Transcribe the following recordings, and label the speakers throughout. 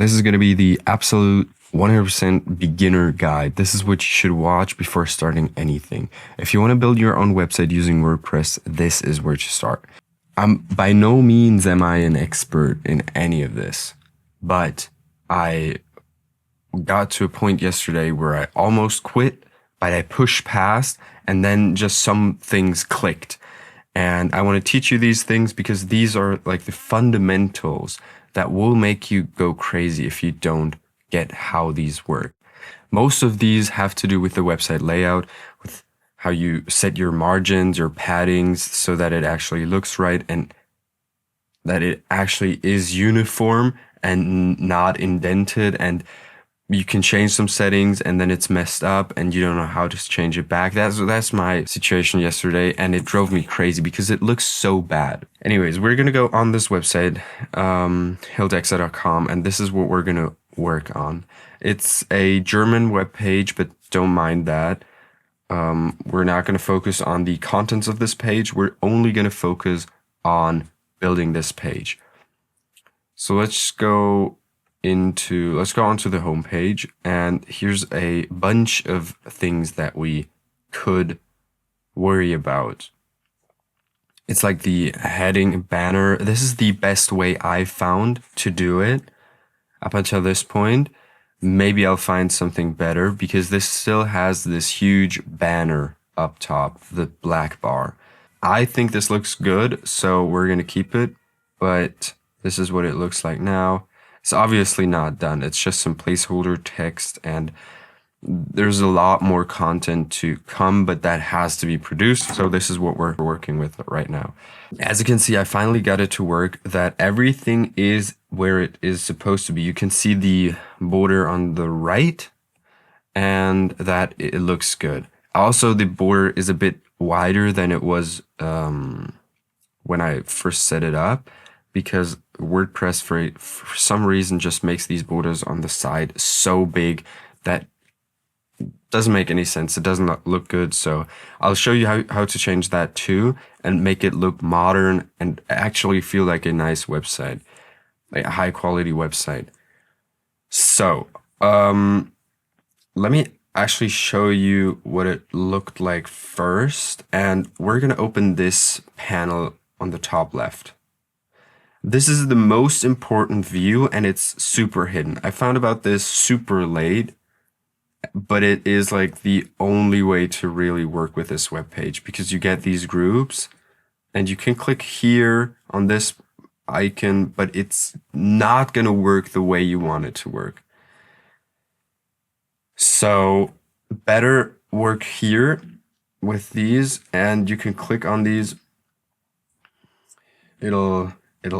Speaker 1: This is going to be the absolute 100% beginner guide. This is what you should watch before starting anything. If you want to build your own website using WordPress, this is where to start. By no means am I an expert in any of this, but I got to a point yesterday where I almost quit, but I pushed past, and then just some things clicked. And I want to teach you these things because these are like the fundamentals that will make you go crazy if you don't get how these work. Most of these have to do with the website layout, with how you set your margins, your paddings, so that it actually looks right and that it actually is uniform and not indented, and you can change some settings and then it's messed up and you don't know how to change it back. That's my situation yesterday, and it drove me crazy because it looks so bad. Anyways, we're going to go on this website, hildexa.com, and this is what we're going to work on. It's a German web page, but don't mind that. We're not going to focus on the contents of this page. We're only going to focus on building this page. So let's go onto the home page, and here's a bunch of things that we could worry about. It's like the heading banner. This is the best way I've found to do it up until this point. Maybe I'll find something better because this still has this huge banner up top, the black bar. I think this looks good, so we're going to keep it, but this is what it looks like now. It's obviously not done. It's just some placeholder text, and there's a lot more content to come, but that has to be produced. So this is what we're working with right now. As you can see, I finally got it to work, that everything is where it is supposed to be. You can see the border on the right, and that it looks good. Also, the border is a bit wider than it was when I first set it up, because WordPress for some reason just makes these borders on the side so big that doesn't make any sense. It doesn't look good. So I'll show you how to change that too and make it look modern and actually feel like a nice website, like a high quality website. So let me actually show you what it looked like first, and we're going to open this panel on the top left. This is the most important view, and it's super hidden. I found about this super late, but it is like the only way to really work with this web page, because you get these groups and you can click here on this icon, but it's not going to work the way you want it to work. So better work here with these, and you can click on these. It'll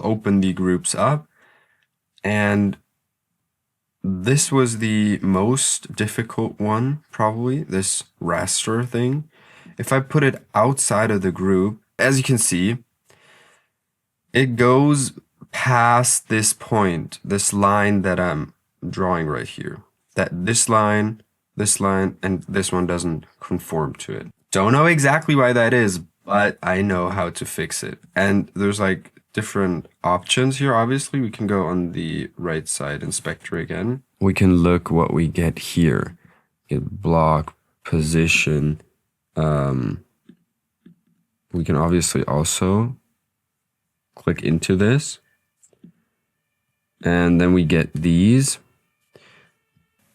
Speaker 1: open the groups up, and this was the most difficult one, probably, this raster thing. If I put it outside of the group, as you can see, it goes past this point, this line that I'm drawing right here. That this line, and this one doesn't conform to it. Don't know exactly why that is, but I know how to fix it. And there's like different options here. Obviously, we can go on the right side, inspector again. We can look what we get here. Get block, position. We can obviously also click into this, and then we get these.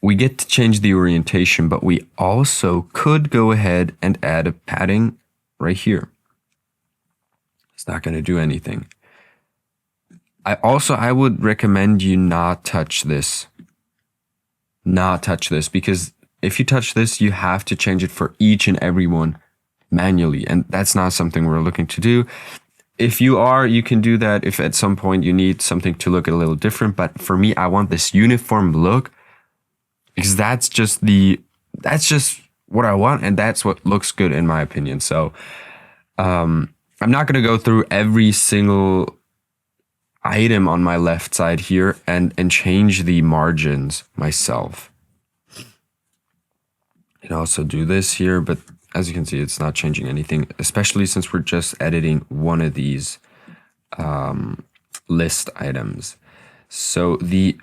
Speaker 1: We get to change the orientation, but we also could go ahead and add a padding right here. It's not going to do anything. I would recommend you not touch this. Not touch this, because if you touch this, you have to change it for each and every one manually, and that's not something we're looking to do. If you are, you can do that if at some point you need something to look a little different, but for me, I want this uniform look, because that's just what I want, and that's what looks good in my opinion. So I'm not going to go through every single item on my left side here and change the margins myself. You can also do this here, but as you can see, it's not changing anything, especially since we're just editing one of these list items. So the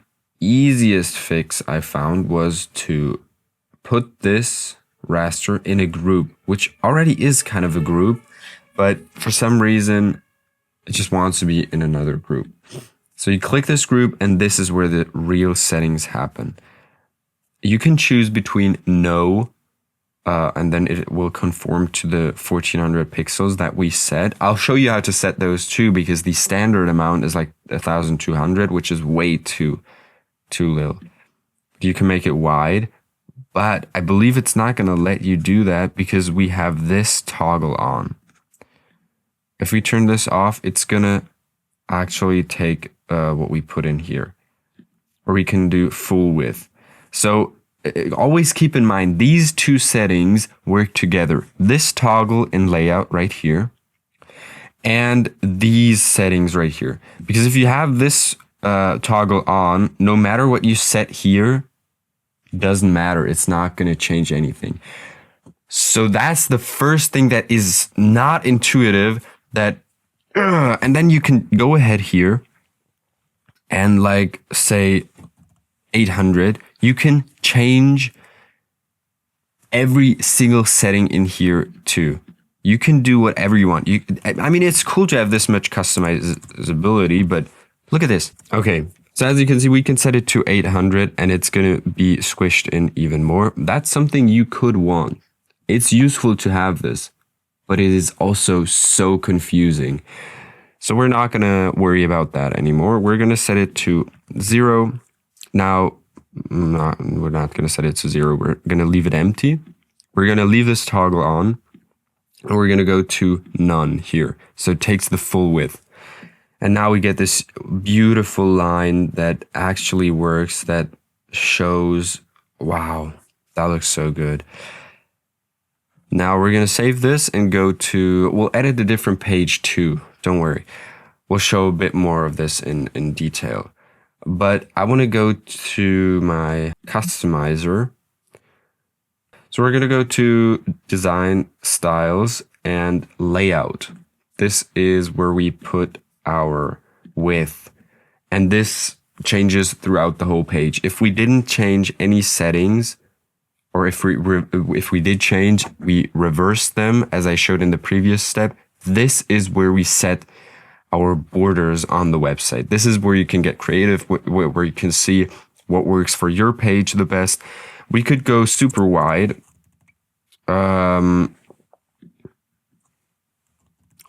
Speaker 1: easiest fix I found was to put this raster in a group, which already is kind of a group, but for some reason it just wants to be in another group. So you click this group, and this is where the real settings happen. You can choose between no, and then it will conform to the 1400 pixels that we set. I'll show you how to set those too, because the standard amount is like 1200, which is way too little. You can make it wide, but I believe it's not going to let you do that because we have this toggle on. If we turn this off, it's going to actually take what we put in here, or we can do full width. So always keep in mind, these two settings work together. This toggle in layout right here, and these settings right here. Because if you have this toggle on, no matter what you set here, doesn't matter. It's not going to change anything. So that's the first thing that is not intuitive. And then you can go ahead here and like say 800. You can change every single setting in here too. You can do whatever you want. I mean, it's cool to have this much customizability, but look at this. Okay, so as you can see, we can set it to 800 and it's going to be squished in even more. That's something you could want. It's useful to have this, but it is also so confusing. So we're not going to worry about that anymore. We're going to set it to 0. Now, we're not going to set it to 0. We're going to leave it empty. We're going to leave this toggle on, and we're going to go to none here. So it takes the full width. And now we get this beautiful line that actually works, that shows, wow, that looks so good. Now we're going to save this and go to, we'll edit a different page too. Don't worry. We'll show a bit more of this in detail. But I want to go to my customizer. So we're going to go to design, styles, and layout. This is where we put our width. And this changes throughout the whole page. If we didn't change any settings, or if we did change, we reverse them as I showed in the previous step. This is where we set our borders on the website. This is where you can get creative, where you can see what works for your page the best. We could go super wide,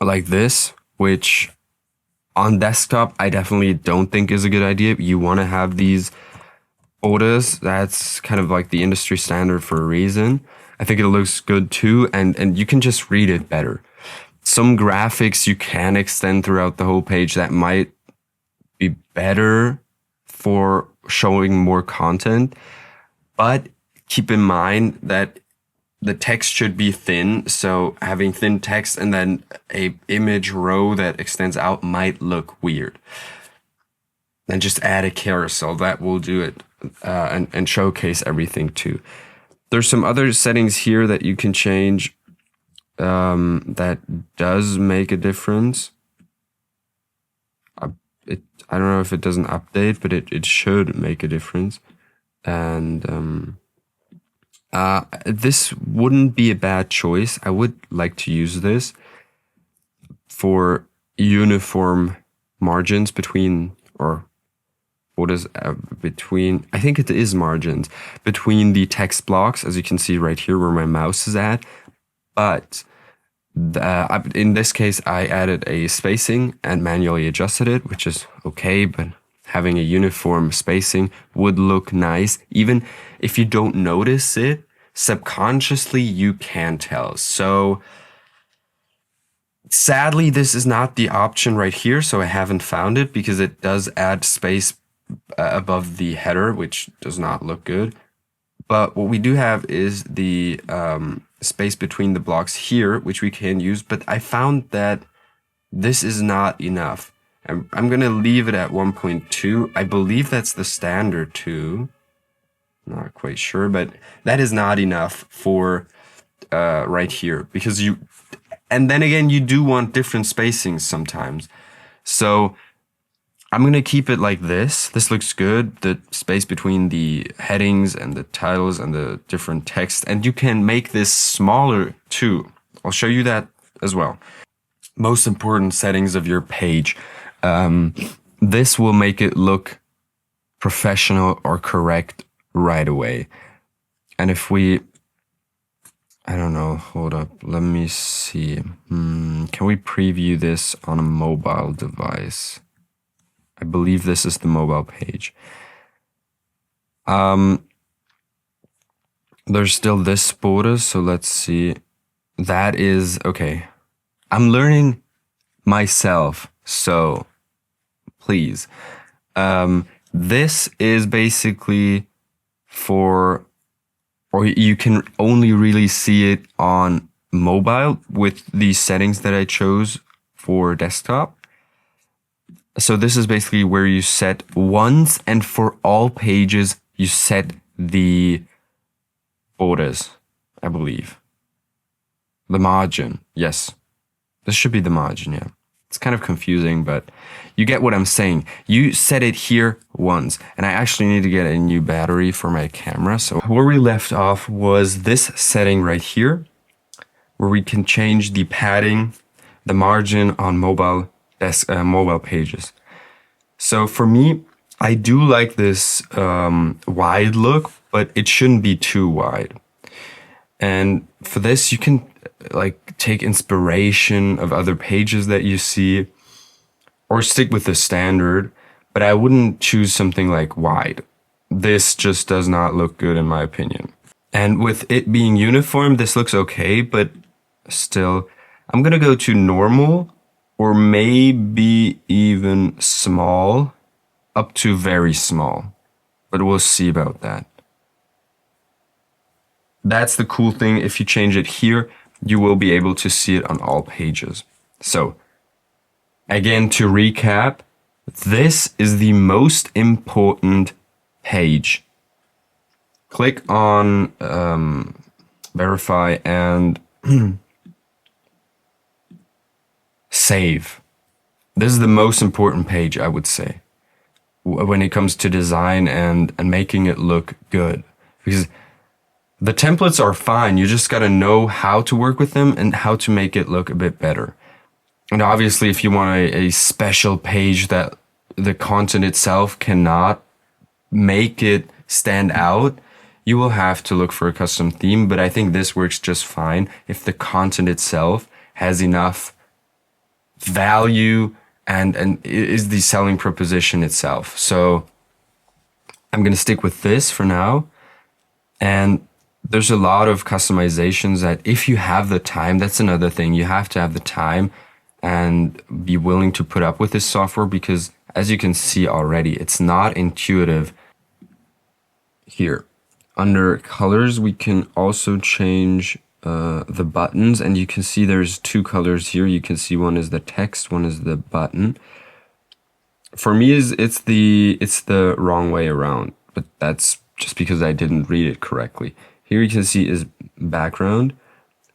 Speaker 1: like this, which on desktop, I definitely don't think is a good idea. You want to have these borders. That's kind of like the industry standard for a reason. I think it looks good too, and you can just read it better. Some graphics you can extend throughout the whole page that might be better for showing more content, but keep in mind that the text should be thin. So having thin text and then a image row that extends out might look weird. And just add a carousel, that will do it, and showcase everything too. There's some other settings here that you can change that does make a difference. I don't know if it doesn't update, but it should make a difference. And this wouldn't be a bad choice. I would like to use this for uniform margins between, or what is between, I think it is margins between the text blocks, as you can see right here where my mouse is at. But in this case, I added a spacing and manually adjusted it, which is okay, but having a uniform spacing would look nice. Even if you don't notice it, subconsciously you can tell. So sadly, this is not the option right here, so I haven't found it because it does add space above the header, which does not look good. But what we do have is the space between the blocks here, which we can use. But I found that this is not enough. I'm going to leave it at 1.2. I believe that's the standard too. Not quite sure, but that is not enough for right here, because and then again, you do want different spacings sometimes. So I'm going to keep it like this. This looks good. The space between the headings and the titles and the different text. And you can make this smaller too. I'll show you that as well. Most important settings of your page. This will make it look professional or correct right away. And if we, I don't know, hold up, let me see. Can we preview this on a mobile device? I believe this is the mobile page. There's still this border, so let's see. That is, okay. I'm learning myself, so please. This is basically for, or you can only really see it on mobile with these settings that I chose for desktop. So this is basically where you set once and for all pages, you set the borders, I believe. The margin, yes. This should be the margin, yeah. It's kind of confusing, but you get what I'm saying. You set it here once, and I actually need to get a new battery for my camera. So where we left off was this setting right here, where we can change the padding, the margin on mobile pages. So for me, I do like this wide look, but it shouldn't be too wide. And for this, you can like take inspiration of other pages that you see or stick with the standard, but I wouldn't choose something like wide. This just does not look good in my opinion. And with it being uniform, this looks okay, but still, I'm gonna go to normal or maybe even small up to very small, but we'll see about that. That's the cool thing. If you change it here, you will be able to see it on all pages. So again, to recap, this is the most important page. Click on verify and save. This is the most important page, I would say, when it comes to design and making it look good. Because the templates are fine. You just got to know how to work with them and how to make it look a bit better. And obviously, if you want a special page that the content itself cannot make it stand out, you will have to look for a custom theme. But I think this works just fine if the content itself has enough value and is the selling proposition itself. So I'm going to stick with this for now. And there's a lot of customizations that if you have the time, that's another thing. You have to have the time and be willing to put up with this software because as you can see already, it's not intuitive. Here, under colors, we can also change the buttons and you can see there's two colors here. You can see one is the text, one is the button. For me, it's the wrong way around, but that's just because I didn't read it correctly. Here you can see is background,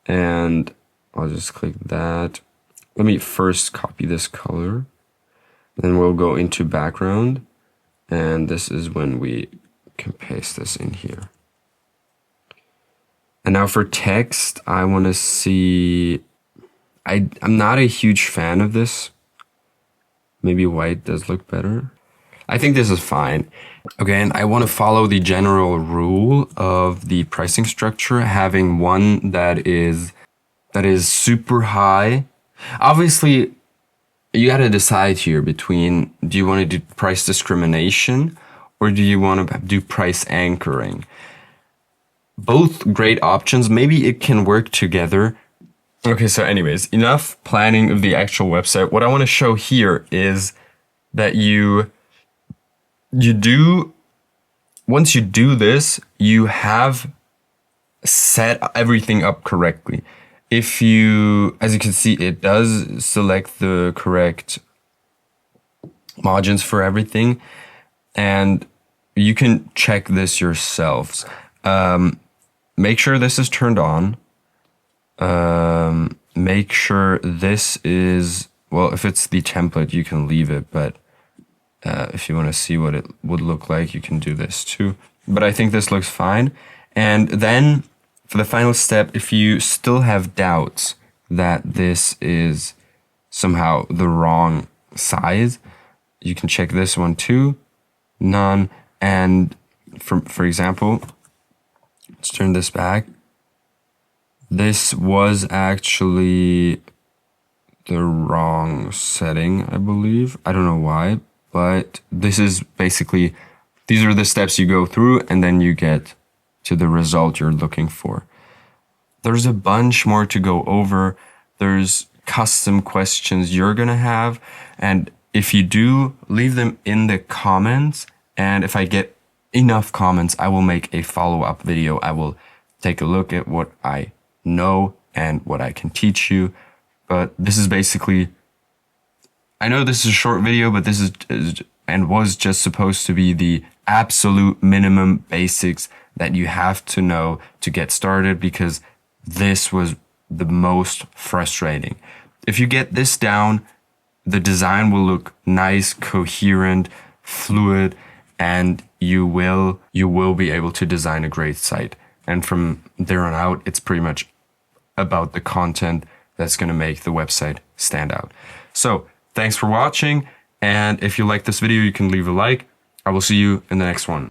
Speaker 1: and I'll just click that. Let me first copy this color, then we'll go into background, and this is when we can paste this in here. And now for text, I want to see, I'm not a huge fan of this. Maybe white does look better. I think this is fine. Okay, and I want to follow the general rule of the pricing structure, having one that is super high. Obviously, you got to decide here between, do you want to do price discrimination or do you want to do price anchoring? Both great options. Maybe it can work together. Okay, so anyways, enough planning of the actual website. What I want to show here is that once you do this, you have set everything up correctly. If you, as you can see, it does select the correct margins for everything, and you can check this yourselves. Make sure this is turned on. Make sure this is, well, if it's the template, you can leave it, but If you want to see what it would look like, you can do this too. But I think this looks fine. And then for the final step, if you still have doubts that this is somehow the wrong size, you can check this one too. None. And for example, let's turn this back. This was actually the wrong setting, I believe. I don't know why, but this is basically, these are the steps you go through and then you get to the result you're looking for. There's a bunch more to go over. There's custom questions you're gonna have. And if you do, leave them in the comments. And if I get enough comments, I will make a follow-up video. I will take a look at what I know and what I can teach you. But this is basically, I know this is a short video, but this is and was just supposed to be the absolute minimum basics that you have to know to get started, because this was the most frustrating. If you get this down, the design will look nice, coherent, fluid, and you will be able to design a great site. And from there on out, it's pretty much about the content that's going to make the website stand out. So thanks for watching. And if you like this video, you can leave a like. I will see you in the next one.